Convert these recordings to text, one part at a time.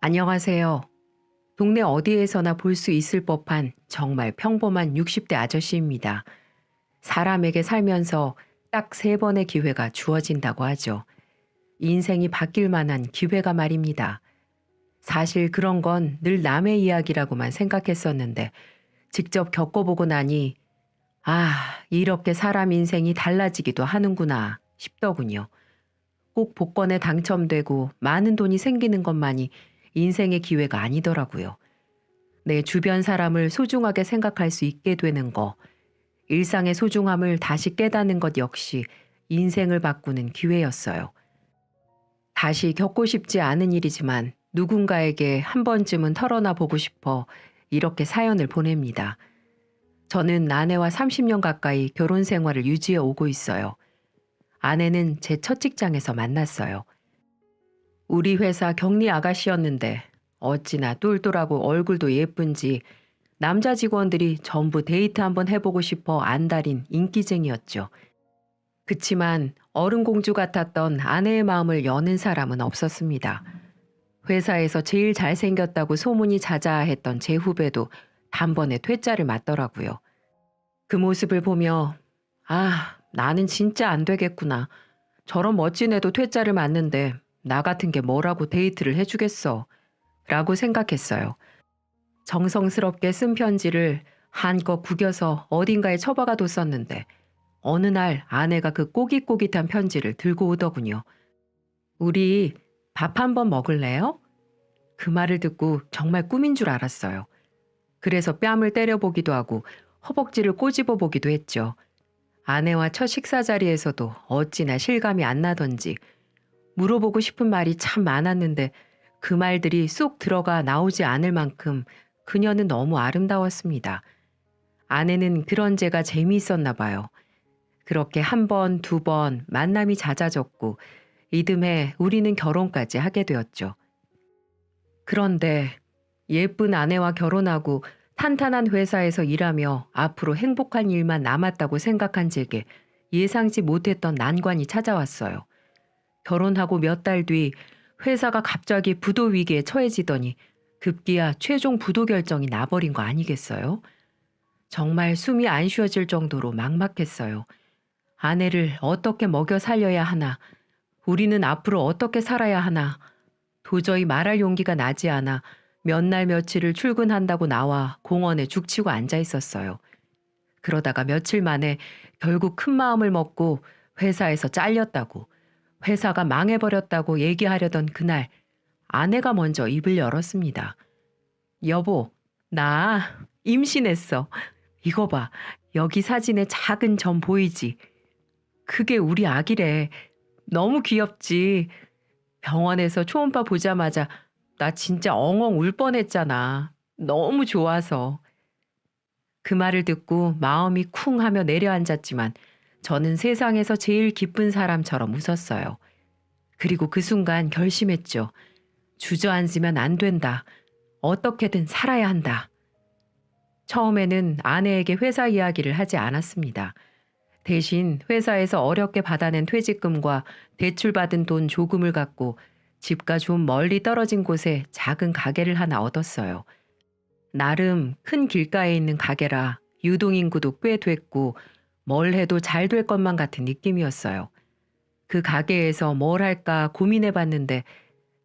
안녕하세요. 동네 어디에서나 볼 수 있을 법한 정말 평범한 60대 아저씨입니다. 사람에게 살면서 딱 3번의 기회가 주어진다고 하죠. 인생이 바뀔 만한 기회가 말입니다. 사실 그런 건 늘 남의 이야기라고만 생각했었는데 직접 겪어보고 나니 이렇게 사람 인생이 달라지기도 하는구나 싶더군요. 꼭 복권에 당첨되고 많은 돈이 생기는 것만이 인생의 기회가 아니더라고요. 내 주변 사람을 소중하게 생각할 수 있게 되는 거, 일상의 소중함을 다시 깨닫는 것 역시 인생을 바꾸는 기회였어요. 다시 겪고 싶지 않은 일이지만 누군가에게 한 번쯤은 털어놔 보고 싶어 이렇게 사연을 보냅니다. 저는 아내와 30년 가까이 결혼 생활을 유지해 오고 있어요. 아내는 제 첫 직장에서 만났어요. 우리 회사 격리 아가씨였는데 어찌나 똘똘하고 얼굴도 예쁜지 남자 직원들이 전부 데이트 한번 해보고 싶어 안달인 인기쟁이였죠. 그치만 어른 공주 같았던 아내의 마음을 여는 사람은 없었습니다. 회사에서 제일 잘생겼다고 소문이 자자했던 제 후배도 단번에 퇴짜를 맞더라고요. 그 모습을 보며 나는 진짜 안 되겠구나. 저런 멋진 애도 퇴짜를 맞는데 나 같은 게 뭐라고 데이트를 해주겠어. 라고 생각했어요. 정성스럽게 쓴 편지를 한껏 구겨서 어딘가에 처박아 뒀었는데 어느 날 아내가 그 꼬깃꼬깃한 편지를 들고 오더군요. 우리 밥 한번 먹을래요? 그 말을 듣고 정말 꿈인 줄 알았어요. 그래서 뺨을 때려보기도 하고 허벅지를 꼬집어 보기도 했죠. 아내와 첫 식사 자리에서도 어찌나 실감이 안 나던지 물어보고 싶은 말이 참 많았는데 그 말들이 쏙 들어가 나오지 않을 만큼 그녀는 너무 아름다웠습니다. 아내는 그런 제가 재미있었나 봐요. 그렇게 한 번, 두 번 만남이 잦아졌고 이듬해 우리는 결혼까지 하게 되었죠. 그런데 예쁜 아내와 결혼하고 탄탄한 회사에서 일하며 앞으로 행복한 일만 남았다고 생각한 제게 예상치 못했던 난관이 찾아왔어요. 결혼하고 몇 달 뒤 회사가 갑자기 부도 위기에 처해지더니 급기야 최종 부도 결정이 나버린 거 아니겠어요? 정말 숨이 안 쉬어질 정도로 막막했어요. 아내를 어떻게 먹여 살려야 하나, 우리는 앞으로 어떻게 살아야 하나, 도저히 말할 용기가 나지 않아 몇 날 며칠을 출근한다고 나와 공원에 죽치고 앉아 있었어요. 그러다가 며칠 만에 결국 큰 마음을 먹고 회사에서 잘렸다고, 회사가 망해버렸다고 얘기하려던 그날 아내가 먼저 입을 열었습니다. 여보, 나 임신했어. 이거 봐. 여기 사진에 작은 점 보이지? 그게 우리 아기래. 너무 귀엽지? 병원에서 초음파 보자마자 나 진짜 엉엉 울 뻔했잖아. 너무 좋아서. 그 말을 듣고 마음이 쿵 하며 내려앉았지만 저는 세상에서 제일 기쁜 사람처럼 웃었어요. 그리고 그 순간 결심했죠. 주저앉으면 안 된다. 어떻게든 살아야 한다. 처음에는 아내에게 회사 이야기를 하지 않았습니다. 대신 회사에서 어렵게 받아낸 퇴직금과 대출받은 돈 조금을 갖고 집과 좀 멀리 떨어진 곳에 작은 가게를 하나 얻었어요. 나름 큰 길가에 있는 가게라 유동인구도 꽤 됐고 뭘 해도 잘 될 것만 같은 느낌이었어요. 그 가게에서 뭘 할까 고민해봤는데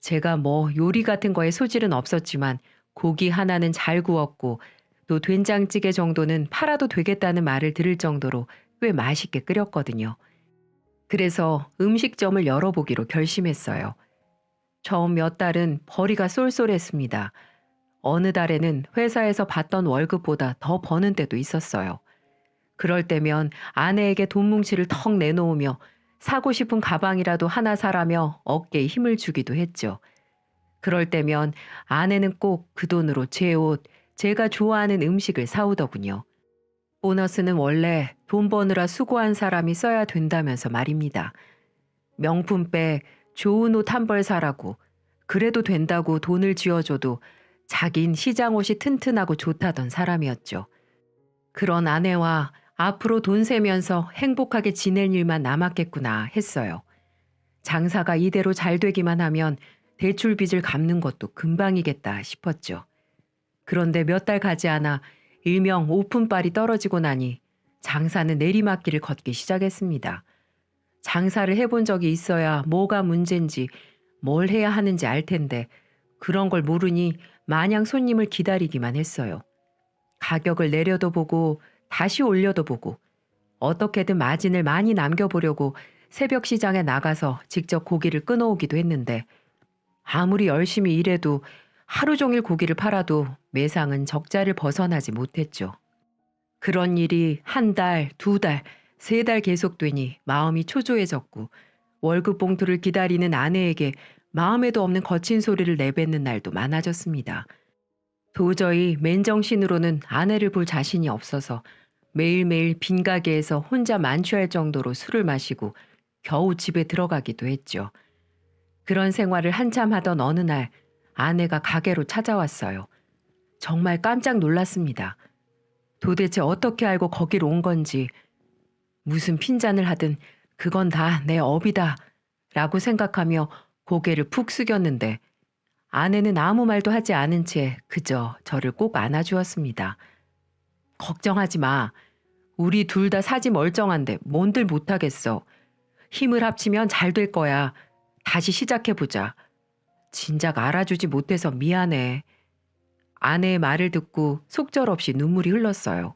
제가 뭐 요리 같은 거에 소질은 없었지만 고기 하나는 잘 구웠고 또 된장찌개 정도는 팔아도 되겠다는 말을 들을 정도로 꽤 맛있게 끓였거든요. 그래서 음식점을 열어보기로 결심했어요. 처음 몇 달은 벌이가 쏠쏠했습니다. 어느 달에는 회사에서 받던 월급보다 더 버는 때도 있었어요. 그럴 때면 아내에게 돈 뭉치를 턱 내놓으며 사고 싶은 가방이라도 하나 사라며 어깨에 힘을 주기도 했죠. 그럴 때면 아내는 꼭 그 돈으로 제 옷, 제가 좋아하는 음식을 사오더군요. 보너스는 원래 돈 버느라 수고한 사람이 써야 된다면서 말입니다. 명품백, 좋은 옷 한 벌 사라고, 그래도 된다고 돈을 쥐어줘도 자긴 시장 옷이 튼튼하고 좋다던 사람이었죠. 그런 아내와 앞으로 돈 세면서 행복하게 지낼 일만 남았겠구나 했어요. 장사가 이대로 잘 되기만 하면 대출 빚을 갚는 것도 금방이겠다 싶었죠. 그런데 몇 달 가지 않아 일명 오픈빨이 떨어지고 나니 장사는 내리막길을 걷기 시작했습니다. 장사를 해본 적이 있어야 뭐가 문제인지 뭘 해야 하는지 알 텐데 그런 걸 모르니 마냥 손님을 기다리기만 했어요. 가격을 내려도 보고 다시 올려도 보고 어떻게든 마진을 많이 남겨보려고 새벽 시장에 나가서 직접 고기를 끊어오기도 했는데 아무리 열심히 일해도 하루 종일 고기를 팔아도 매상은 적자를 벗어나지 못했죠. 그런 일이 한 달, 두 달, 세 달 계속되니 마음이 초조해졌고 월급 봉투를 기다리는 아내에게 마음에도 없는 거친 소리를 내뱉는 날도 많아졌습니다. 도저히 맨정신으로는 아내를 볼 자신이 없어서 매일매일 빈 가게에서 혼자 만취할 정도로 술을 마시고 겨우 집에 들어가기도 했죠. 그런 생활을 한참 하던 어느 날 아내가 가게로 찾아왔어요. 정말 깜짝 놀랐습니다. 도대체 어떻게 알고 거기로 온 건지 무슨 핀잔을 하든 그건 다 내 업이다 라고 생각하며 고개를 푹 숙였는데 아내는 아무 말도 하지 않은 채 그저 저를 꼭 안아주었습니다. 걱정하지 마. 우리 둘 다 사지 멀쩡한데 뭔들 못하겠어. 힘을 합치면 잘 될 거야. 다시 시작해보자. 진작 알아주지 못해서 미안해. 아내의 말을 듣고 속절없이 눈물이 흘렀어요.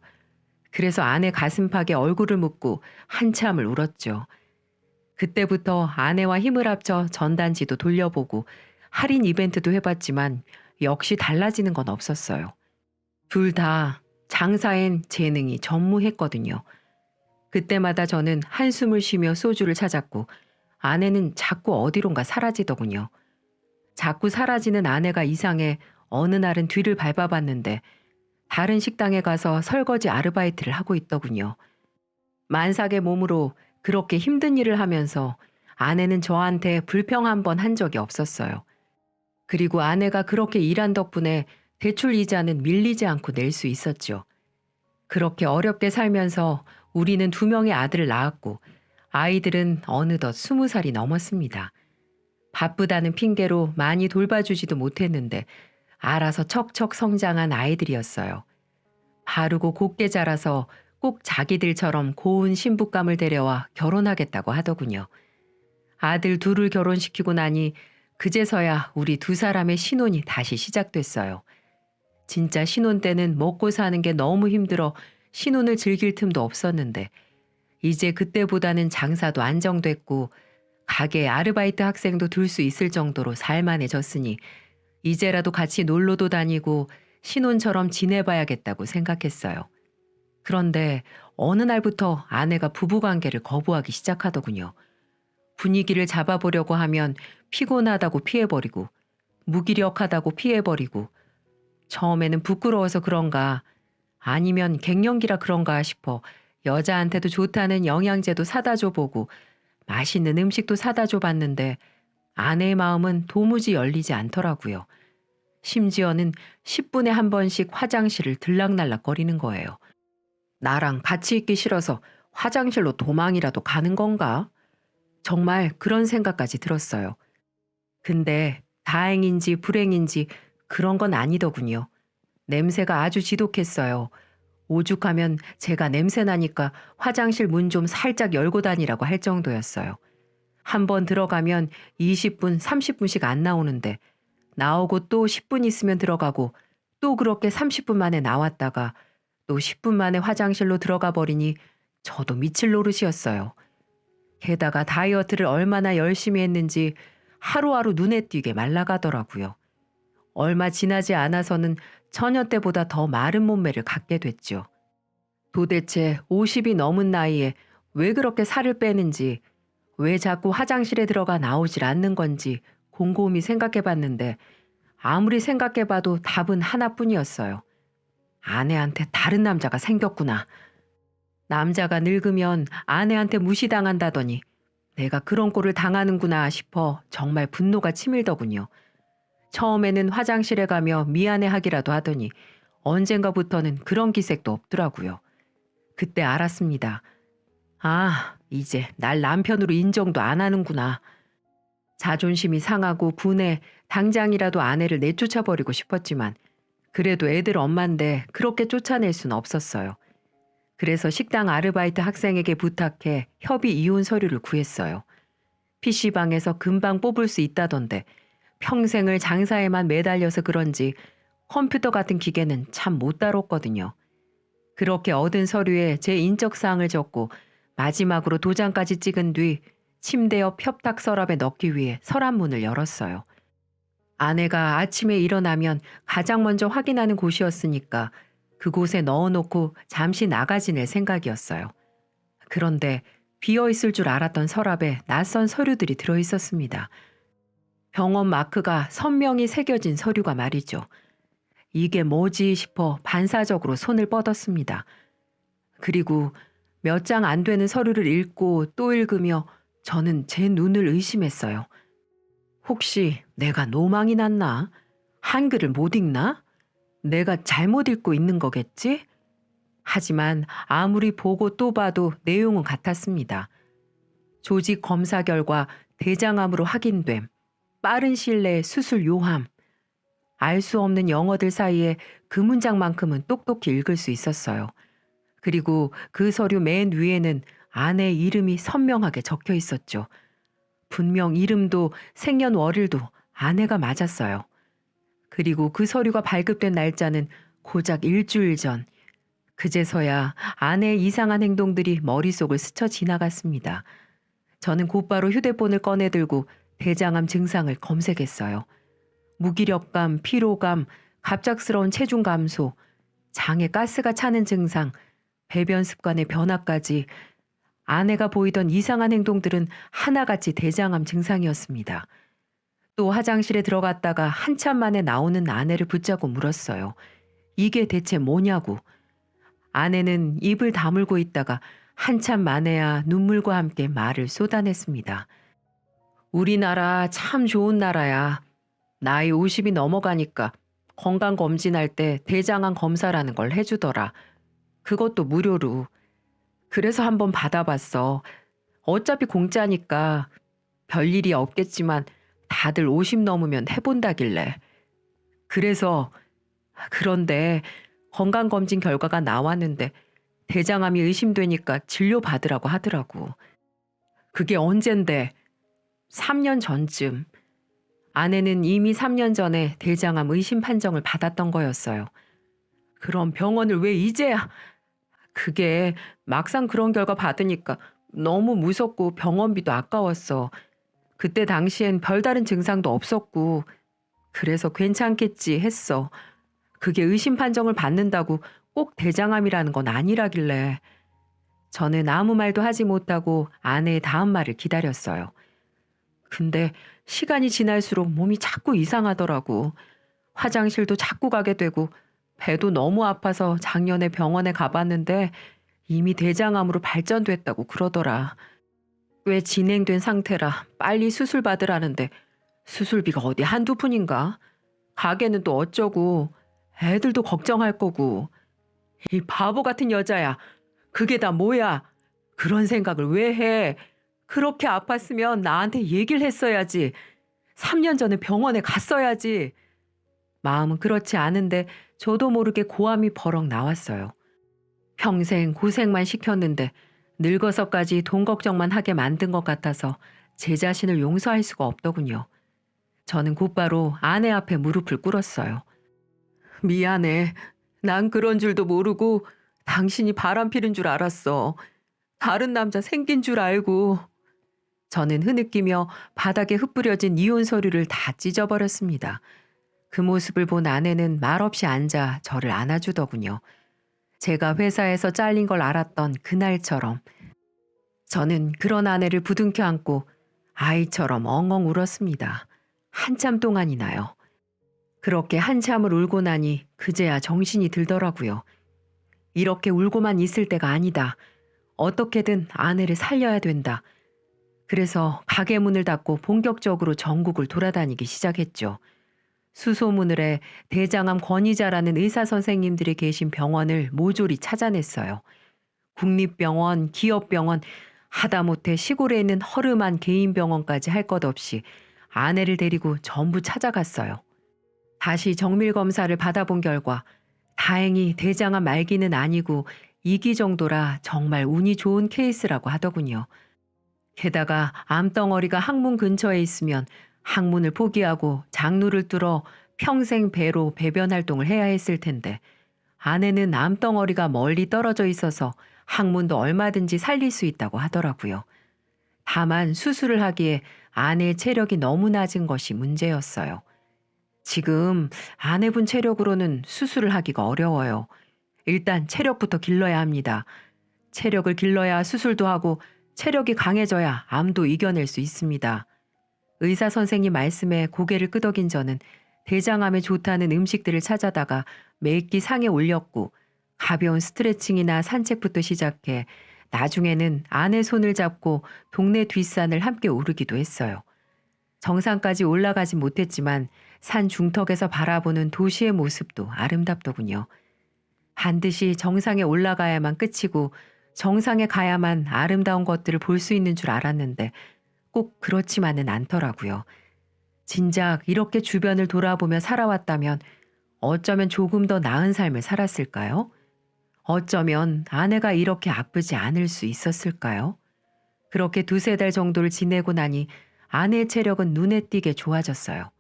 그래서 아내 가슴팍에 얼굴을 묻고 한참을 울었죠. 그때부터 아내와 힘을 합쳐 전단지도 돌려보고 할인 이벤트도 해봤지만 역시 달라지는 건 없었어요. 둘 다 장사엔 재능이 전무했거든요. 그때마다 저는 한숨을 쉬며 소주를 찾았고 아내는 자꾸 어디론가 사라지더군요. 자꾸 사라지는 아내가 이상해 어느 날은 뒤를 밟아봤는데 다른 식당에 가서 설거지 아르바이트를 하고 있더군요. 만삭의 몸으로 그렇게 힘든 일을 하면서 아내는 저한테 불평 한 번 한 적이 없었어요. 그리고 아내가 그렇게 일한 덕분에 대출 이자는 밀리지 않고 낼 수 있었죠. 그렇게 어렵게 살면서 우리는 2명의 아들을 낳았고 아이들은 어느덧 20살이 넘었습니다. 바쁘다는 핑계로 많이 돌봐주지도 못했는데 알아서 척척 성장한 아이들이었어요. 바르고 곱게 자라서 꼭 자기들처럼 고운 신부감을 데려와 결혼하겠다고 하더군요. 아들 둘을 결혼시키고 나니 그제서야 우리 2사람의 신혼이 다시 시작됐어요. 진짜 신혼 때는 먹고 사는 게 너무 힘들어 신혼을 즐길 틈도 없었는데 이제 그때보다는 장사도 안정됐고 가게에 아르바이트 학생도 둘 수 있을 정도로 살만해졌으니 이제라도 같이 놀러도 다니고 신혼처럼 지내봐야겠다고 생각했어요. 그런데 어느 날부터 아내가 부부관계를 거부하기 시작하더군요. 분위기를 잡아보려고 하면 피곤하다고 피해버리고 무기력하다고 피해버리고 처음에는 부끄러워서 그런가 아니면 갱년기라 그런가 싶어 여자한테도 좋다는 영양제도 사다 줘보고 맛있는 음식도 사다 줘봤는데 아내의 마음은 도무지 열리지 않더라고요. 심지어는 10분에 한 번씩 화장실을 들락날락거리는 거예요. 나랑 같이 있기 싫어서 화장실로 도망이라도 가는 건가? 정말 그런 생각까지 들었어요. 근데 다행인지 불행인지 그런 건 아니더군요. 냄새가 아주 지독했어요. 오죽하면 제가 냄새 나니까 화장실 문 좀 살짝 열고 다니라고 할 정도였어요. 한 번 들어가면 20분, 30분씩 안 나오는데 나오고 또 10분 있으면 들어가고 또 그렇게 30분 만에 나왔다가 또 10분 만에 화장실로 들어가 버리니 저도 미칠 노릇이었어요. 게다가 다이어트를 얼마나 열심히 했는지 하루하루 눈에 띄게 말라가더라고요. 얼마 지나지 않아서는 처녀 때보다 더 마른 몸매를 갖게 됐죠. 도대체 50이 넘은 나이에 왜 그렇게 살을 빼는지, 왜 자꾸 화장실에 들어가 나오질 않는 건지 곰곰이 생각해봤는데 아무리 생각해봐도 답은 하나뿐이었어요. 아내한테 다른 남자가 생겼구나. 남자가 늙으면 아내한테 무시당한다더니 내가 그런 꼴을 당하는구나 싶어 정말 분노가 치밀더군요. 처음에는 화장실에 가며 미안해하기라도 하더니 언젠가부터는 그런 기색도 없더라고요. 그때 알았습니다. 아, 이제 날 남편으로 인정도 안 하는구나. 자존심이 상하고 분해 당장이라도 아내를 내쫓아버리고 싶었지만 그래도 애들 엄마인데 그렇게 쫓아낼 수는 없었어요. 그래서 식당 아르바이트 학생에게 부탁해 협의 이혼 서류를 구했어요. PC방에서 금방 뽑을 수 있다던데 평생을 장사에만 매달려서 그런지 컴퓨터 같은 기계는 참 못 다뤘거든요. 그렇게 얻은 서류에 제 인적사항을 적고 마지막으로 도장까지 찍은 뒤 침대 옆 협탁 서랍에 넣기 위해 서랍문을 열었어요. 아내가 아침에 일어나면 가장 먼저 확인하는 곳이었으니까 그곳에 넣어놓고 잠시 나가 지낼 생각이었어요. 그런데 비어있을 줄 알았던 서랍에 낯선 서류들이 들어있었습니다. 병원 마크가 선명히 새겨진 서류가 말이죠. 이게 뭐지 싶어 반사적으로 손을 뻗었습니다. 그리고 몇 장 안 되는 서류를 읽고 또 읽으며 저는 제 눈을 의심했어요. 혹시 내가 노망이 났나? 한글을 못 읽나? 내가 잘못 읽고 있는 거겠지? 하지만 아무리 보고 또 봐도 내용은 같았습니다. 조직 검사 결과 대장암으로 확인됨, 빠른 시일 내에 수술 요함. 알 수 없는 영어들 사이에 그 문장만큼은 똑똑히 읽을 수 있었어요. 그리고 그 서류 맨 위에는 아내의 이름이 선명하게 적혀 있었죠. 분명 이름도 생년월일도 아내가 맞았어요. 그리고 그 서류가 발급된 날짜는 고작 일주일 전. 그제서야 아내의 이상한 행동들이 머릿속을 스쳐 지나갔습니다. 저는 곧바로 휴대폰을 꺼내들고 대장암 증상을 검색했어요. 무기력감, 피로감, 갑작스러운 체중 감소, 장에 가스가 차는 증상, 배변 습관의 변화까지 아내가 보이던 이상한 행동들은 하나같이 대장암 증상이었습니다. 또 화장실에 들어갔다가 한참 만에 나오는 아내를 붙잡고 물었어요. 이게 대체 뭐냐고. 아내는 입을 다물고 있다가 한참 만에야 눈물과 함께 말을 쏟아냈습니다. 우리나라 참 좋은 나라야. 나이 50이 넘어가니까 건강검진할 때 대장암 검사라는 걸 해주더라. 그것도 무료로. 그래서 한번 받아봤어. 어차피 공짜니까 별일이 없겠지만 다들 50 넘으면 해본다길래. 그런데 건강검진 결과가 나왔는데 대장암이 의심되니까 진료받으라고 하더라고. 그게 언젠데? 3년 전쯤. 아내는 이미 3년 전에 대장암 의심 판정을 받았던 거였어요. 그럼 병원을 왜 이제야? 그게 막상 그런 결과 받으니까 너무 무섭고 병원비도 아까웠어. 그때 당시엔 별다른 증상도 없었고 그래서 괜찮겠지 했어. 그게 의심 판정을 받는다고 꼭 대장암이라는 건 아니라길래. 저는 아무 말도 하지 못하고 아내의 다음 말을 기다렸어요. 근데 시간이 지날수록 몸이 자꾸 이상하더라고. 화장실도 자꾸 가게 되고 배도 너무 아파서 작년에 병원에 가봤는데 이미 대장암으로 발전됐다고 그러더라. 꽤 진행된 상태라 빨리 수술 받으라는데 수술비가 어디 한두 푼인가? 가게는 또 어쩌고 애들도 걱정할 거고. 이 바보 같은 여자야. 그게 다 뭐야? 그런 생각을 왜 해? 그렇게 아팠으면 나한테 얘기를 했어야지. 3년 전에 병원에 갔어야지. 마음은 그렇지 않은데 저도 모르게 고함이 버럭 나왔어요. 평생 고생만 시켰는데 늙어서까지 돈 걱정만 하게 만든 것 같아서 제 자신을 용서할 수가 없더군요. 저는 곧바로 아내 앞에 무릎을 꿇었어요. 미안해. 난 그런 줄도 모르고 당신이 바람 피는 줄 알았어. 다른 남자 생긴 줄 알고. 저는 흐느끼며 바닥에 흩뿌려진 이혼 서류를 다 찢어버렸습니다. 그 모습을 본 아내는 말없이 앉아 저를 안아주더군요. 제가 회사에서 잘린 걸 알았던 그날처럼 저는 그런 아내를 부둥켜 안고 아이처럼 엉엉 울었습니다. 한참 동안이나요. 그렇게 한참을 울고 나니 그제야 정신이 들더라고요. 이렇게 울고만 있을 때가 아니다. 어떻게든 아내를 살려야 된다. 그래서 가게 문을 닫고 본격적으로 전국을 돌아다니기 시작했죠. 수소문을 해 대장암 권위자라는 의사 선생님들이 계신 병원을 모조리 찾아냈어요. 국립병원, 기업병원, 하다못해 시골에 있는 허름한 개인 병원까지 할 것 없이 아내를 데리고 전부 찾아갔어요. 다시 정밀 검사를 받아본 결과 다행히 대장암 말기는 아니고 2기 정도라 정말 운이 좋은 케이스라고 하더군요. 게다가 암덩어리가 항문 근처에 있으면 항문을 포기하고 장루를 뚫어 평생 배로 배변 활동을 해야 했을 텐데 아내는 암덩어리가 멀리 떨어져 있어서 항문도 얼마든지 살릴 수 있다고 하더라고요. 다만 수술을 하기에 아내의 체력이 너무 낮은 것이 문제였어요. 지금 아내분 체력으로는 수술을 하기가 어려워요. 일단 체력부터 길러야 합니다. 체력을 길러야 수술도 하고 체력이 강해져야 암도 이겨낼 수 있습니다. 의사 선생님 말씀에 고개를 끄덕인 저는 대장암에 좋다는 음식들을 찾아다가 매끼 상에 올렸고 가벼운 스트레칭이나 산책부터 시작해 나중에는 아내 손을 잡고 동네 뒷산을 함께 오르기도 했어요. 정상까지 올라가진 못했지만 산 중턱에서 바라보는 도시의 모습도 아름답더군요. 반드시 정상에 올라가야만 끝이고 정상에 가야만 아름다운 것들을 볼 수 있는 줄 알았는데 꼭 그렇지만은 않더라고요. 진작 이렇게 주변을 돌아보며 살아왔다면 어쩌면 조금 더 나은 삶을 살았을까요? 어쩌면 아내가 이렇게 아프지 않을 수 있었을까요? 그렇게 두세 달 정도를 지내고 나니 아내의 체력은 눈에 띄게 좋아졌어요.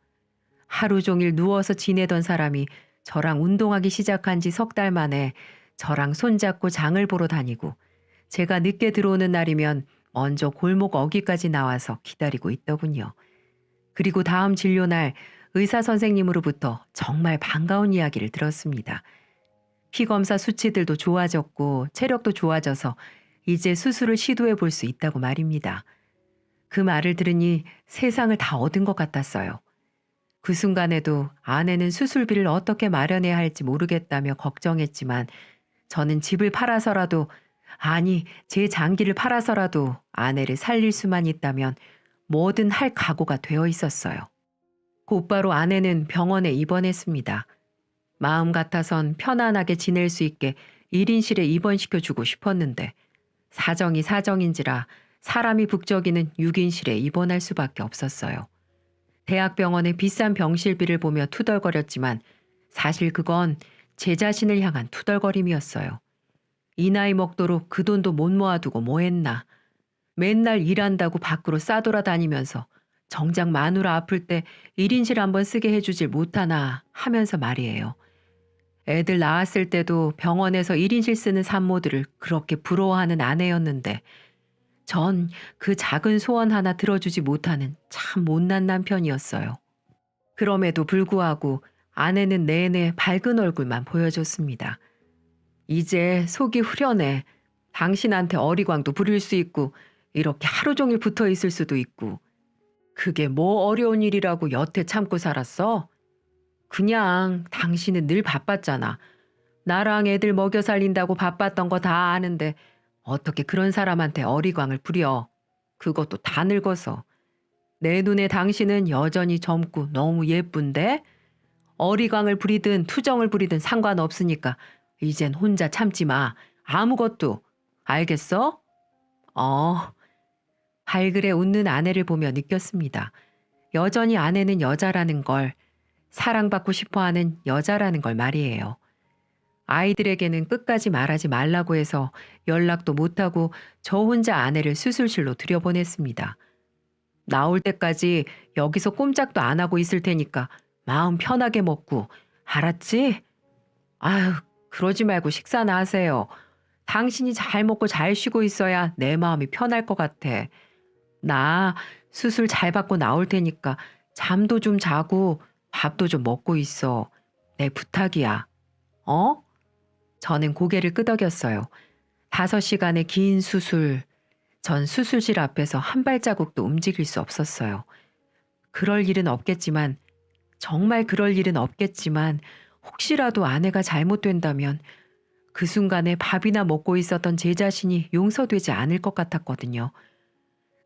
하루 종일 누워서 지내던 사람이 저랑 운동하기 시작한 지 석 달 만에 저랑 손잡고 장을 보러 다니고 제가 늦게 들어오는 날이면 먼저 골목 어귀까지 나와서 기다리고 있더군요. 그리고 다음 진료날 의사 선생님으로부터 정말 반가운 이야기를 들었습니다. 피검사 수치들도 좋아졌고 체력도 좋아져서 이제 수술을 시도해 볼 수 있다고 말입니다. 그 말을 들으니 세상을 다 얻은 것 같았어요. 그 순간에도 아내는 수술비를 어떻게 마련해야 할지 모르겠다며 걱정했지만 저는 집을 팔아서라도 아니 제 장기를 팔아서라도 아내를 살릴 수만 있다면 뭐든 할 각오가 되어 있었어요. 곧바로 아내는 병원에 입원했습니다. 마음 같아선 편안하게 지낼 수 있게 1인실에 입원시켜주고 싶었는데 사정이 사정인지라 사람이 북적이는 6인실에 입원할 수밖에 없었어요. 대학병원의 비싼 병실비를 보며 투덜거렸지만 사실 그건 제 자신을 향한 투덜거림이었어요. 이 나이 먹도록 그 돈도 못 모아두고 뭐 했나. 맨날 일한다고 밖으로 싸돌아다니면서 정작 마누라 아플 때 1인실 한번 쓰게 해주질 못하나 하면서 말이에요. 애들 낳았을 때도 병원에서 1인실 쓰는 산모들을 그렇게 부러워하는 아내였는데 전 그 작은 소원 하나 들어주지 못하는 참 못난 남편이었어요. 그럼에도 불구하고 아내는 내내 밝은 얼굴만 보여줬습니다. 이제 속이 후련해. 당신한테 어리광도 부릴 수 있고 이렇게 하루 종일 붙어 있을 수도 있고. 그게 뭐 어려운 일이라고 여태 참고 살았어? 그냥 당신은 늘 바빴잖아. 나랑 애들 먹여 살린다고 바빴던 거 다 아는데 어떻게 그런 사람한테 어리광을 부려. 그것도 다 늙어서. 내 눈에 당신은 여전히 젊고 너무 예쁜데 어리광을 부리든 투정을 부리든 상관없으니까 이젠 혼자 참지 마. 아무것도. 알겠어? 발그레 웃는 아내를 보며 느꼈습니다. 여전히 아내는 여자라는 걸, 사랑받고 싶어하는 여자라는 걸 말이에요. 아이들에게는 끝까지 말하지 말라고 해서 연락도 못하고 저 혼자 아내를 수술실로 들여보냈습니다. 나올 때까지 여기서 꼼짝도 안 하고 있을 테니까 마음 편하게 먹고, 알았지? 아유, 그러지 말고 식사나 하세요. 당신이 잘 먹고 잘 쉬고 있어야 내 마음이 편할 것 같아. 나 수술 잘 받고 나올 테니까 잠도 좀 자고 밥도 좀 먹고 있어. 내 부탁이야. 어? 저는 고개를 끄덕였어요. 5시간의 긴 수술. 전 수술실 앞에서 한 발자국도 움직일 수 없었어요. 그럴 일은 없겠지만, 정말 그럴 일은 없겠지만 혹시라도 아내가 잘못된다면 그 순간에 밥이나 먹고 있었던 제 자신이 용서되지 않을 것 같았거든요.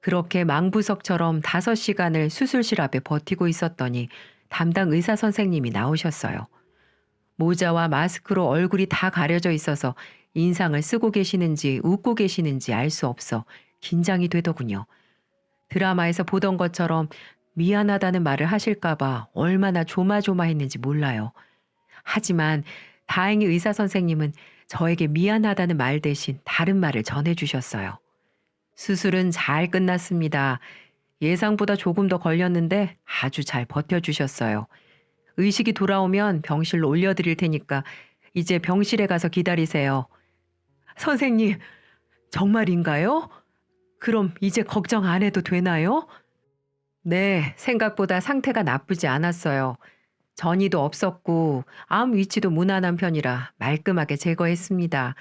그렇게 망부석처럼 5시간을 수술실 앞에 버티고 있었더니 담당 의사 선생님이 나오셨어요. 모자와 마스크로 얼굴이 다 가려져 있어서 인상을 쓰고 계시는지 웃고 계시는지 알 수 없어 긴장이 되더군요. 드라마에서 보던 것처럼 미안하다는 말을 하실까봐 얼마나 조마조마했는지 몰라요. 하지만 다행히 의사 선생님은 저에게 미안하다는 말 대신 다른 말을 전해주셨어요. 수술은 잘 끝났습니다. 예상보다 조금 더 걸렸는데 아주 잘 버텨주셨어요. 의식이 돌아오면 병실로 올려드릴 테니까 이제 병실에 가서 기다리세요. 선생님, 정말인가요? 그럼 이제 걱정 안 해도 되나요? 네, 생각보다 상태가 나쁘지 않았어요. 전이도 없었고 암 위치도 무난한 편이라 말끔하게 제거했습니다.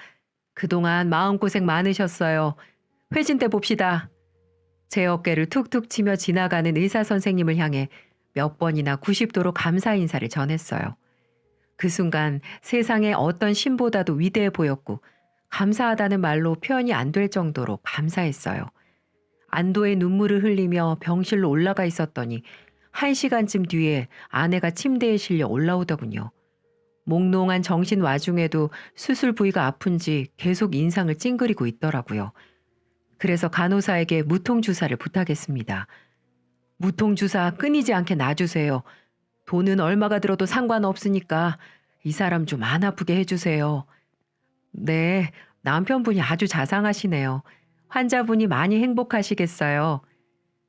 그동안 마음고생 많으셨어요. 회진대 봅시다. 제 어깨를 툭툭 치며 지나가는 의사 선생님을 향해 몇 번이나 90도로 감사 인사를 전했어요. 그 순간 세상에 어떤 신보다도 위대해 보였고 감사하다는 말로 표현이 안 될 정도로 감사했어요. 안도의 눈물을 흘리며 병실로 올라가 있었더니 1시간쯤 뒤에 아내가 침대에 실려 올라오더군요. 몽롱한 정신 와중에도 수술 부위가 아픈지 계속 인상을 찡그리고 있더라고요. 그래서 간호사에게 무통주사를 부탁했습니다. 무통주사 끊이지 않게 놔주세요. 돈은 얼마가 들어도 상관없으니까 이 사람 좀 안 아프게 해주세요. 네, 남편분이 아주 자상하시네요. 환자분이 많이 행복하시겠어요.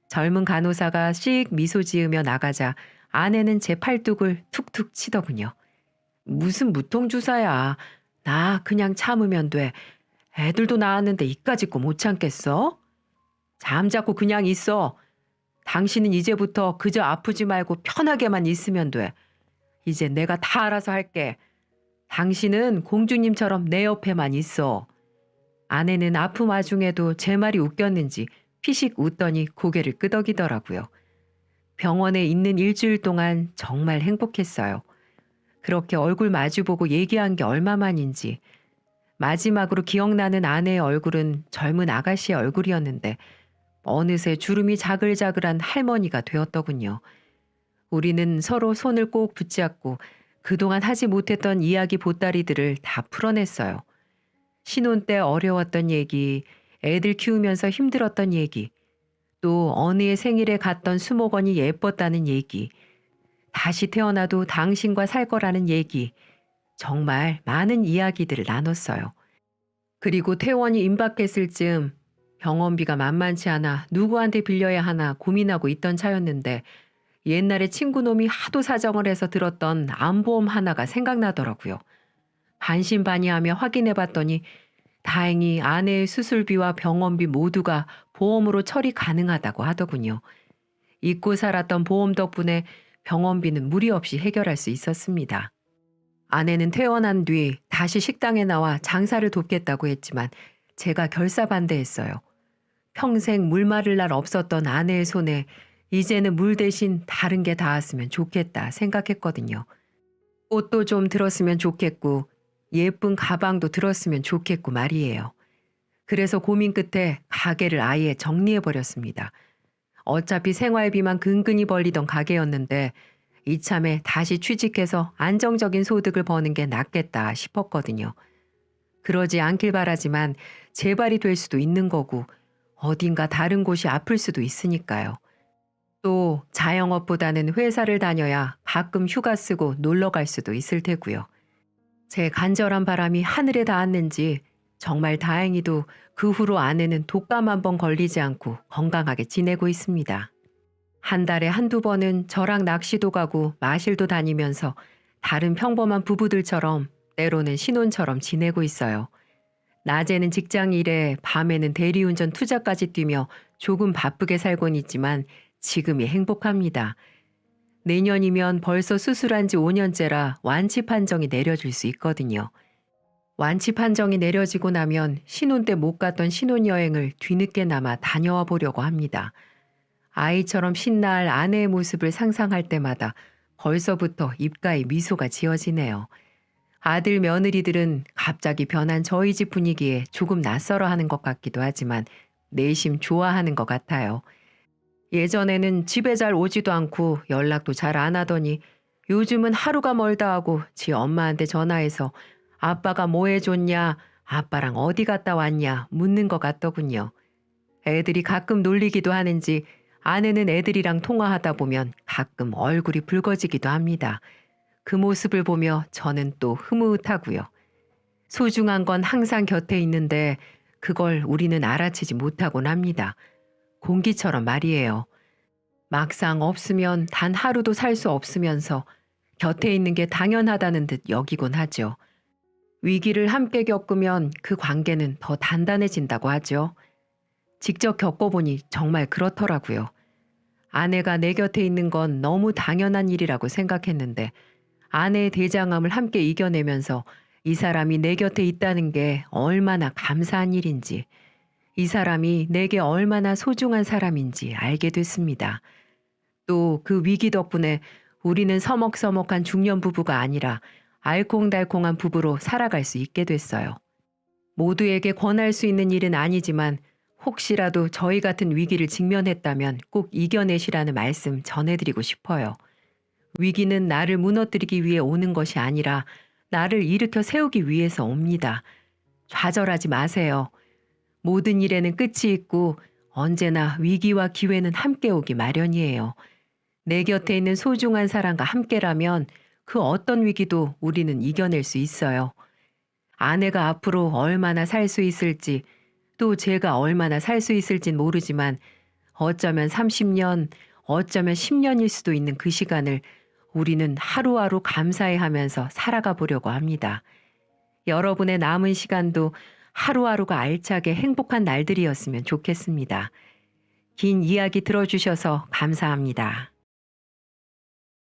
젊은 간호사가 씩 미소 지으며 나가자 아내는 제 팔뚝을 툭툭 치더군요. 무슨 무통주사야. 나 그냥 참으면 돼. 애들도 낳았는데 이까짓 거 못 참겠어? 잠자코 그냥 있어. 당신은 이제부터 그저 아프지 말고 편하게만 있으면 돼. 이제 내가 다 알아서 할게. 당신은 공주님처럼 내 옆에만 있어. 아내는 아픔 와중에도 제 말이 웃겼는지 피식 웃더니 고개를 끄덕이더라고요. 병원에 있는 일주일 동안 정말 행복했어요. 그렇게 얼굴 마주보고 얘기한 게 얼마만인지. 마지막으로 기억나는 아내의 얼굴은 젊은 아가씨의 얼굴이었는데 어느새 주름이 자글자글한 할머니가 되었더군요. 우리는 서로 손을 꼭 붙잡고 그동안 하지 못했던 이야기 보따리들을 다 풀어냈어요. 신혼 때 어려웠던 얘기, 애들 키우면서 힘들었던 얘기, 또 어느 해 생일에 갔던 수목원이 예뻤다는 얘기, 다시 태어나도 당신과 살 거라는 얘기, 정말 많은 이야기들을 나눴어요. 그리고 퇴원이 임박했을 즈음 병원비가 만만치 않아 누구한테 빌려야 하나 고민하고 있던 차였는데 옛날에 친구놈이 하도 사정을 해서 들었던 암보험 하나가 생각나더라고요. 반신반의하며 확인해봤더니 다행히 아내의 수술비와 병원비 모두가 보험으로 처리 가능하다고 하더군요. 잊고 살았던 보험 덕분에 병원비는 무리 없이 해결할 수 있었습니다. 아내는 퇴원한 뒤 다시 식당에 나와 장사를 돕겠다고 했지만 제가 결사반대했어요. 평생 물 마를 날 없었던 아내의 손에 이제는 물 대신 다른 게 닿았으면 좋겠다 생각했거든요. 옷도 좀 들었으면 좋겠고 예쁜 가방도 들었으면 좋겠고 말이에요. 그래서 고민 끝에 가게를 아예 정리해버렸습니다. 어차피 생활비만 근근히 벌리던 가게였는데 이참에 다시 취직해서 안정적인 소득을 버는 게 낫겠다 싶었거든요. 그러지 않길 바라지만 재발이 될 수도 있는 거고 어딘가 다른 곳이 아플 수도 있으니까요. 또 자영업보다는 회사를 다녀야 가끔 휴가 쓰고 놀러 갈 수도 있을 테고요. 제 간절한 바람이 하늘에 닿았는지 정말 다행히도 그 후로 아내는 독감 한 번 걸리지 않고 건강하게 지내고 있습니다. 한 달에 한두 번은 저랑 낚시도 가고 마실도 다니면서 다른 평범한 부부들처럼 때로는 신혼처럼 지내고 있어요. 낮에는 직장 일에 밤에는 대리운전 투자까지 뛰며 조금 바쁘게 살곤 있지만 지금이 행복합니다. 내년이면 벌써 수술한 지 5년째라 완치 판정이 내려질 수 있거든요. 완치 판정이 내려지고 나면 신혼 때 못 갔던 신혼여행을 뒤늦게나마 다녀와 보려고 합니다. 아이처럼 신날 아내의 모습을 상상할 때마다 벌써부터 입가에 미소가 지어지네요. 아들 며느리들은 갑자기 변한 저희 집 분위기에 조금 낯설어하는 것 같기도 하지만 내심 좋아하는 것 같아요. 예전에는 집에 잘 오지도 않고 연락도 잘 안 하더니 요즘은 하루가 멀다 하고 지 엄마한테 전화해서 아빠가 뭐 해줬냐, 아빠랑 어디 갔다 왔냐 묻는 것 같더군요. 애들이 가끔 놀리기도 하는지 아내는 애들이랑 통화하다 보면 가끔 얼굴이 붉어지기도 합니다. 그 모습을 보며 저는 또 흐뭇하고요. 소중한 건 항상 곁에 있는데 그걸 우리는 알아채지 못하곤 합니다. 공기처럼 말이에요. 막상 없으면 단 하루도 살 수 없으면서 곁에 있는 게 당연하다는 듯 여기곤 하죠. 위기를 함께 겪으면 그 관계는 더 단단해진다고 하죠. 직접 겪어보니 정말 그렇더라고요. 아내가 내 곁에 있는 건 너무 당연한 일이라고 생각했는데 아내의 대장암을 함께 이겨내면서 이 사람이 내 곁에 있다는 게 얼마나 감사한 일인지, 이 사람이 내게 얼마나 소중한 사람인지 알게 됐습니다. 또 그 위기 덕분에 우리는 서먹서먹한 중년 부부가 아니라 알콩달콩한 부부로 살아갈 수 있게 됐어요. 모두에게 권할 수 있는 일은 아니지만 혹시라도 저희 같은 위기를 직면했다면 꼭 이겨내시라는 말씀 전해드리고 싶어요. 위기는 나를 무너뜨리기 위해 오는 것이 아니라 나를 일으켜 세우기 위해서 옵니다. 좌절하지 마세요. 모든 일에는 끝이 있고 언제나 위기와 기회는 함께 오기 마련이에요. 내 곁에 있는 소중한 사람과 함께라면 그 어떤 위기도 우리는 이겨낼 수 있어요. 아내가 앞으로 얼마나 살 수 있을지, 또 제가 얼마나 살 수 있을진 모르지만 어쩌면 30년, 어쩌면 10년일 수도 있는 그 시간을 우리는 하루하루 감사해하면서 살아가 보려고 합니다. 여러분의 남은 시간도 하루하루가 알차게 행복한 날들이었으면 좋겠습니다. 긴 이야기 들어주셔서 감사합니다.